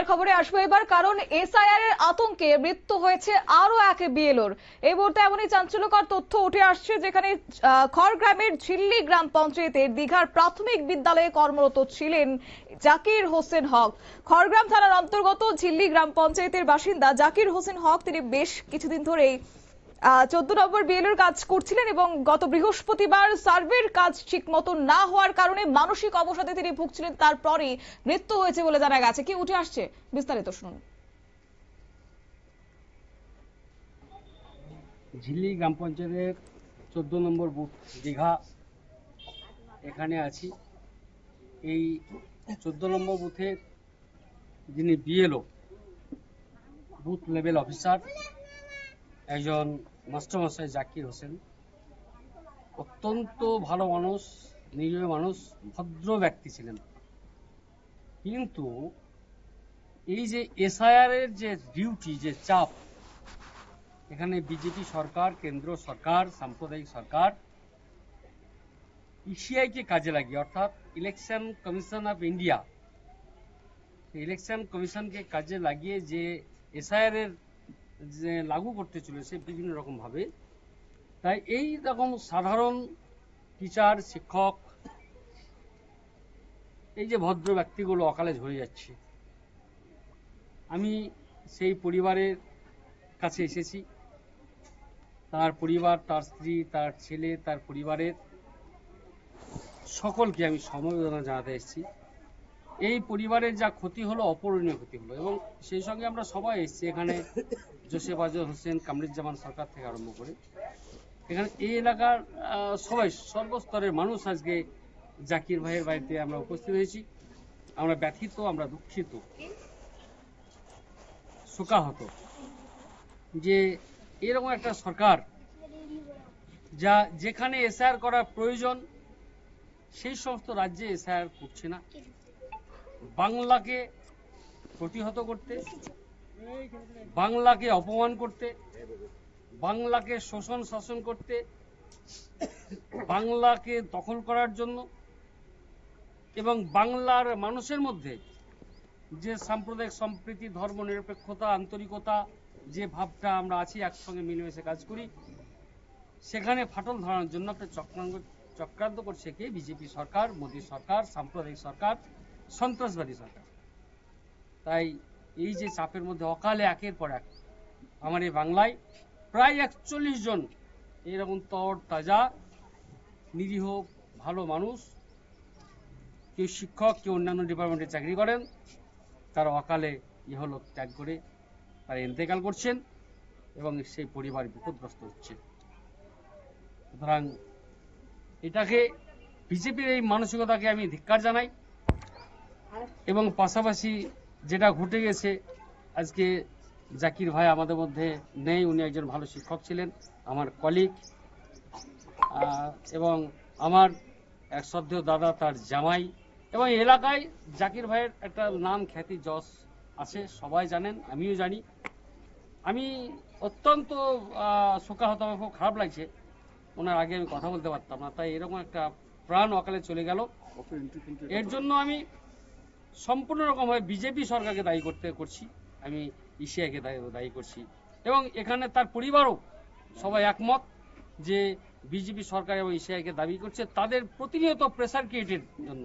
পরের খবরে আসবো এবার, কারণ এসআইআর এর আতঙ্কে মৃত্যু হয়েছে আরো এক বিএলওর। এই মুহূর্তে এমনই চাঞ্চল্যকর তথ্য উঠে আসছে, যেখানে খড়গ্রামের ঝিল্লি গ্রাম পঞ্চায়েতের দীঘার প্রাথমিক বিদ্যালয়ে কর্মরত ছিলেন জাকির হোসেন হক। খড়গ্রাম থানার অন্তর্গত ঝিল্লি গ্রাম পঞ্চায়েতের বাসিন্দা জাকির হোসেন হক তিনি বেশ কিছুদিন ধরেই 14 নম্বর বিএলওর কাজ করছিলেন এবং গত বৃহস্পতিবার সার্ভের কাজ ঠিক মতো না হওয়ার কারণে মানসিক অবসাদে তিনি ভুগছিলেন। তারপরই মৃত্যু হয়েছে বলে জানা গেছে। কি উঠে আসছে বিস্তারিত শুনুন। ঝিল্লি গ্রাম পঞ্চায়েতের 14 নম্বর বুথ দীঘা এখানে আছি। এই 14 নম্বর বুথের যিনি বিএলও বুথ লেভেল অফিসার একজন মাস্টারমশাই জাকির হোসেন, অত্যন্ত ভালো মানুষ, নিরীহ মানুষ, ভদ্র ব্যক্তি ছিলেন। কিন্তু এই যে এসআইআর এর যে ডিউটি, যে চাপ, এখানে বিজেপি সরকার, কেন্দ্র সরকার, সাম্প্রদায়িক সরকার ইসিআইকে কাজে লাগিয়ে, অর্থাৎ election commission of India, election কমিশনকে কাজে লাগিয়ে যে এসআইআর এর যে লাগু করতে চলেছে বিভিন্ন রকম ভাবে, তাই এই রকম সাধারণ টিচার, শিক্ষক, এই যে ভদ্র ব্যক্তিগুলো অকালে ঝরে যাচ্ছে। আমি সেই পরিবারের কাছে এসেছি, তার পরিবার, তার স্ত্রী, তার ছেলে, তার পরিবারের সকলকে আমি সমবেদনা জানাতে এসেছি। এই পরিবারের যা ক্ষতি হলো, অপূরণীয় ক্ষতি হলো, এবং সেই সঙ্গে আমরা সবাই এসেছি এখানে, জোসেফ আজর হোসেন, কামরুজ্জামান সরকার থেকে আরম্ভ করে এখানে এই এলাকার সবাই, সর্বস্তরের মানুষ আজকে জাকির ভাইয়ের বাড়িতে আমরা উপস্থিত হয়েছি। আমরা ব্যথিত, আমরা দুঃখিত, শোকাহত যে এরকম একটা সরকার যা যেখানে এসআইআর করার প্রয়োজন সেই সমস্ত রাজ্যে এসআইআর করছে না। বাংলাকে প্রতিহত করতে, বাংলাকে অপমান করতে, বাংলাকে শোষণ শাসন করতে, বাংলাকে দখল করার জন্য এবং বাংলার মানুষের মধ্যে যে সাম্প্রদায়িক সম্প্রীতি, ধর্ম নিরপেক্ষতা, আন্তরিকতা, যে ভাবটা আমরা আছি, একসঙ্গে মিলেমিশে কাজ করি, সেখানে ফাটল ধরানোর জন্য একটা চক্রান্ত করছে কে? বিজেপি সরকার, মোদী সরকার, সাম্প্রদায়িক সরকার, সন্ত্রাসবাদী সরকার। তাই এই যে চাপের মধ্যে অকালে একের পর এক আমার এই বাংলায় প্রায় 41 জন এরকম তর তাজা নিরীহ ভালো মানুষ, কেউ শিক্ষক, কেউ অন্যান্য ডিপার্টমেন্টে চাকরি করেন, তারা অকালে ইহলোক ত্যাগ করে তারা ইন্তেকাল করছেন এবং সেই পরিবার বিপদগ্রস্ত হচ্ছে। সুতরাং এটাকে, বিজেপির এই মানসিকতাকে আমি ধিক্কার জানাই। এবং পাশাপাশি যেটা ঘটে গেছে, আজকে জাকির ভাই আমাদের মধ্যে নেই, উনি একজন ভালো শিক্ষক ছিলেন, আমার কলিগ, এবং আমার এক শ্রদ্ধেয় দাদা, তার জামাই, এবং এলাকায় জাকির ভাইয়ের একটা নাম, খ্যাতি, যশ আছে, সবাই জানেন, আমিও জানি। আমি অত্যন্ত শোকাহত, খুব খারাপ লাগছে। ওনার আগে আমি কথা বলতে পারতাম না, তাই এরকম একটা প্রাণ অকালে চলে গেল। এর জন্য আমি সম্পূর্ণ রকমভাবে বিজেপি সরকারকে দায়ী করছি, আমি ইসিআইকে দায়ী করছি, এবং এখানে তার পরিবারও সবাই একমত যে বিজেপি সরকার এবং ইসিআইকে দাবি করছে তাদের প্রতিনিয়ত প্রেসার ক্রিয়েটের জন্য,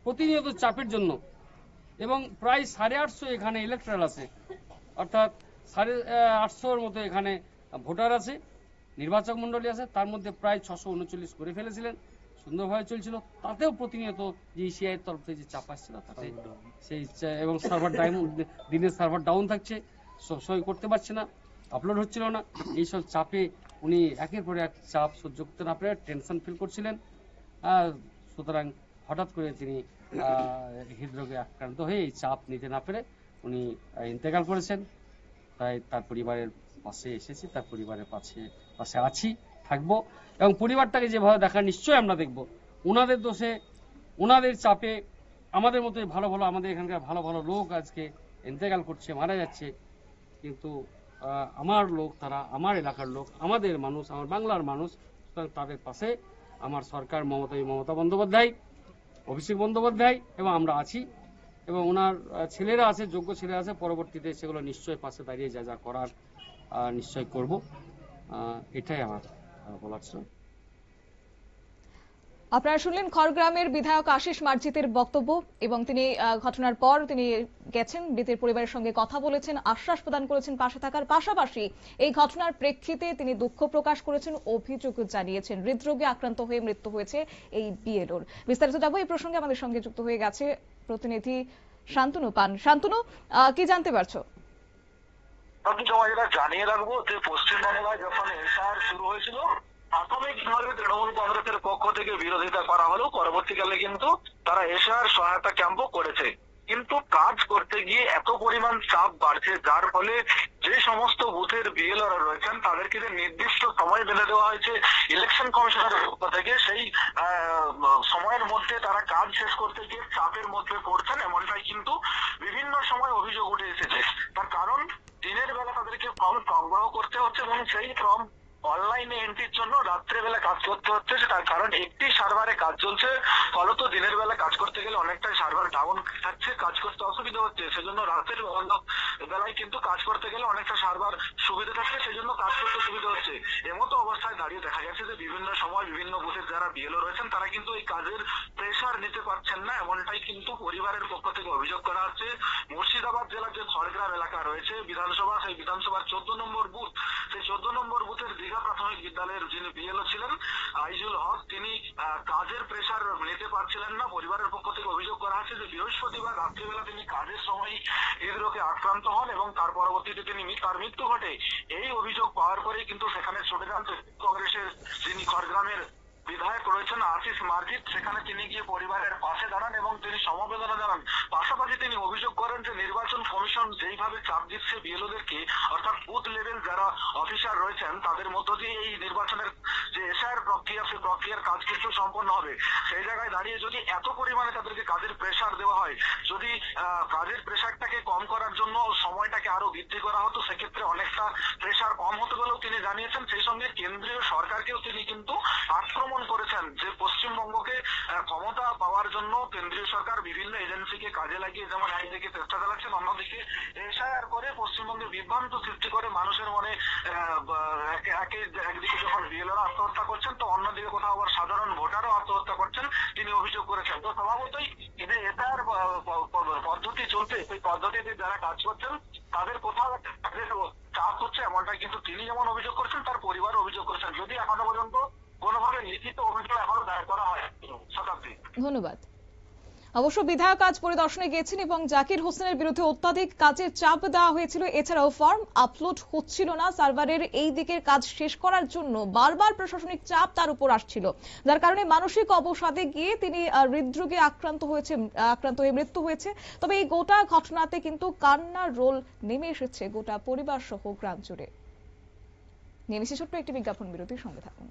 প্রতিনিয়ত চাপের জন্য। এবং প্রায় 850 এখানে ইলেকট্রাল আছে, অর্থাৎ 850-এর মতো এখানে ভোটার আছে, নির্বাচক মন্ডলী আছে, তার মধ্যে প্রায় 639 করে ফেলেছিলেন, সুন্দরভাবে চলছিল। তাতেও প্রতিনিয়ত যে ইসিআইয়ের তরফ থেকে যে চাপ আসছিল, তাতে সেই, এবং সার্ভার ডাউন, দিনের সার্ভার ডাউন থাকছে, সই করতে পারছে না, আপলোড হচ্ছিল না। এইসব চাপে উনি একের পর এক চাপ সহ্য করতে না পেরে টেনশন ফিল করছিলেন। সুতরাং হঠাৎ করে তিনি হৃদরোগে আক্রান্ত হয়ে এই চাপ নিতে না পেরে উনি ইন্তেকাল করেছেন। তাই তার পরিবারের পাশে এসেছি, তার পরিবারের পাশে আছি, থাকবো, এবং পরিবারটাকে যেভাবে দেখা নিশ্চয়ই আমরা দেখব। ওনাদের দোষে, ওনাদের চাপে আমাদের মতো ভালো ভালো, আমাদের এখানকার ভালো ভালো লোক আজকে ইন্তেকাল করছে, মারা যাচ্ছে। কিন্তু আমার লোক, তারা আমার এলাকার লোক, আমাদের মানুষ, আমার বাংলার মানুষ, তাদের পাশে আমার সরকার, মমতা বন্দ্যোপাধ্যায়, অভিষেক বন্দ্যোপাধ্যায়, এবং আমরা আছি। এবং ওনার ছেলেরা আছে, যোগ্য ছেলেরা আছে, পরবর্তীতে সেগুলো নিশ্চয়ই পাশে দাঁড়িয়ে যা যা করার নিশ্চয় করব। এটাই আমার বলার ছিল। আপনারা শুনলেন খড়গ্রামের বিধায়ক আশিস মার্জিতের বক্তব্য, এবং তিনি ঘটনার পর তিনি গেছেন, মৃতের পরিবারের সঙ্গে কথা বলেছেন, আশ্বাস প্রদান করেছেন পাশে থাকার পাশাপাশি এই ঘটনার প্রেক্ষিতে তিনি দুঃখ প্রকাশ করেছেন, অভিযোগ জানিয়েছেন হৃদরোগে আক্রান্ত হয়ে মৃত্যু হয়েছে এই বিএলওর। বিস্তারিত যাবো এই প্রসঙ্গে, আমাদের সঙ্গে যুক্ত হয়ে গেছে প্রতিনিধি শান্তনু পান। শান্তনু, কি জানতে পারছো? যেটা জানিয়ে রাখবো যে পশ্চিমবাংলায় যখন এসআইআর শুরু হয়েছিল প্রাথমিকভাবে তৃণমূল কংগ্রেসের পক্ষ থেকে বিরোধিতা করা হলেও পরবর্তীকালে কিন্তু তারা এসআইআর সহায়তা ক্যাম্পও করেছে, কিন্তু কাজ করতে গিয়ে এত পরিমাণ চাপ বাড়ছে যার ফলে যে সমস্ত বুথের বিএলওরা রয়েছেন তাদেরকে যে নির্দিষ্ট সময় বেঁধে দেওয়া হয়েছে ইলেকশন কমিশনের পক্ষ থেকে, সেই সময়ের মধ্যে তারা কাজ শেষ করতে গিয়ে চাপের মধ্যে পড়ছেন, এমনটাই কিন্তু বিভিন্ন সময় অভিযোগ উঠে এসেছে। তার কারণ দিনের বেলা তাদেরকে ফর্ম সংগ্রহ করতে হচ্ছে এবং সেই ফর্ম অনলাইনে এন্ট্রির জন্য রাত্রেবেলা কাজ করতে হচ্ছে। তার কারণ একটি সার্ভারে কাজ চলছে, ফলত দিনের বেলা কাজ করতে গেলে অনেকটাই সার্ভার ডাউন থাকছে, কাজ করতে অসুবিধা হচ্ছে, সেজন্য রাতের বেলায় কিন্তু কাজ করতে গেলে অনেকটা সার্ভার সুবিধা থাকছে, সেজন্য কাজ করতে সুবিধা হচ্ছে। এমতো অবস্থায় দাঁড়িয়ে দেখা গেছে যে বিভিন্ন সময় বিভিন্ন বুথের যারা বিএলও রয়েছেন তারা কিন্তু এই কাজের প্রেশার নিতে পারছেন না, এমনটাই কিন্তু পরিবারের পক্ষ থেকে অভিযোগ করা হচ্ছে। মুর্শিদাবাদ জেলার যে খড়গ্রাম এলাকা রয়েছে বিধানসভা, সেই বিধানসভার 14 নম্বর বুথ, সেই 14 নম্বর বুথের দীঘা প্রাথমিক বিদ্যালয়ের যিনি বিএলও ছিলেন আইজুল হক, তিনি কাজের প্রেশার নিতে পারছিলেন না। পরিবারের পক্ষ থেকে অভিযোগ করা হচ্ছে যে বৃহস্পতিবার রাত্রিবেলা তিনি কাজের সময় হৃদরোগে আক্রান্ত হন এবং তার পরবর্তীতে তার মৃত্যু ঘটে। এই অভিযোগ পাওয়ার পরেই কিন্তু সেখানে ছুটে যান কংগ্রেসের যিনি খড়গ্রামের বিধায়ক রয়েছেন আশিস মার্জিত, সেখানে তিনি গিয়ে পরিবারের পাশে দাঁড়ান এবং তিনি সমবেদনা জানান। পাশাপাশি তিনি অভিযোগ করেন যে নির্বাচন কমিশন যেইভাবে চাপ দিচ্ছে বিএলওদেরকে, অর্থাৎ বুথ লেভেল যারা অফিসার রয়েছেন তাদের মধ্য দিয়ে এই নির্বাচনের যে এসআইআর প্রক্রিয়া, সেই প্রক্রিয়ার কাজ কিন্তু সম্পন্ন হবে। সেই জায়গায় দাঁড়িয়ে যদি এত পরিমাণে তাদেরকে কাজের প্রেশার দেওয়া হয়, যদি কাজের প্রেশারটাকে কম করার জন্য সময়টাকে আরো বৃদ্ধি করা হতো, সেক্ষেত্রে অনেকটা প্রেশার কম হতে বলেও তিনি জানিয়েছেন। সেই সঙ্গে কেন্দ্রীয় সরকারকেও তিনি কিন্তু আক্রমণ করেছেন যে পশ্চিমবঙ্গকে ক্ষমতা পাওয়ার জন্য কেন্দ্রীয় সরকার বিভিন্ন এজেন্সিকে কাজে লাগিয়ে যেমন একদিকে চেষ্টা চালাচ্ছেন, অন্যদিকে এসআইআর করে পশ্চিমবঙ্গে বিভ্রান্ত সৃষ্টি করে মানুষের মনে একদিকে যখন বিএলওরা আত্মহত্যা করছেন তো অন্যদিকে কোথাও আবার সাধারণ ভোটারও আত্মহত্যা করছেন, তিনি অভিযোগ করেছেন। তো স্বভাবতই যে এসআইআর পদ্ধতি চলছে, সেই পদ্ধতিতে যারা কাজ করছেন তাদের কোথাও একটা চাপ হচ্ছে, এমনটা কিন্তু তিনি যেমন অভিযোগ করেছেন তার পরিবার অভিযোগ করেছেন, যদি এখনো পর্যন্ত কোনোভাবে লিখিত অভিযোগ এখনো দায়ের করা হয়। শতাব্দী, ধন্যবাদ। অবশ্য বিধায়ক আজ পরিদর্শনে গেছেন এবং জাকির হোসেনের বিরুদ্ধে অত্যাধিক কাজের চাপ দেওয়া হয়েছিল, এছাড়াও ফর্ম আপলোড হচ্ছিল না, সার্ভারের এই দিকের কাজ শেষ করার জন্য বারবার প্রশাসনিক চাপ তার উপর আসছিল, যার কারণে মানসিক অবসাদে গিয়ে তিনি হৃদরোগে আক্রান্ত হয়ে মৃত্যু হয়েছে। তবে এই গোটা ঘটনাতে কিন্তু কান্নার রোল নেমে এসেছে গোটা পরিবার সহ গ্রাম জুড়ে। নেমেছে ছোট্ট একটি বিজ্ঞাপন বিরতির সঙ্গে থাকুন।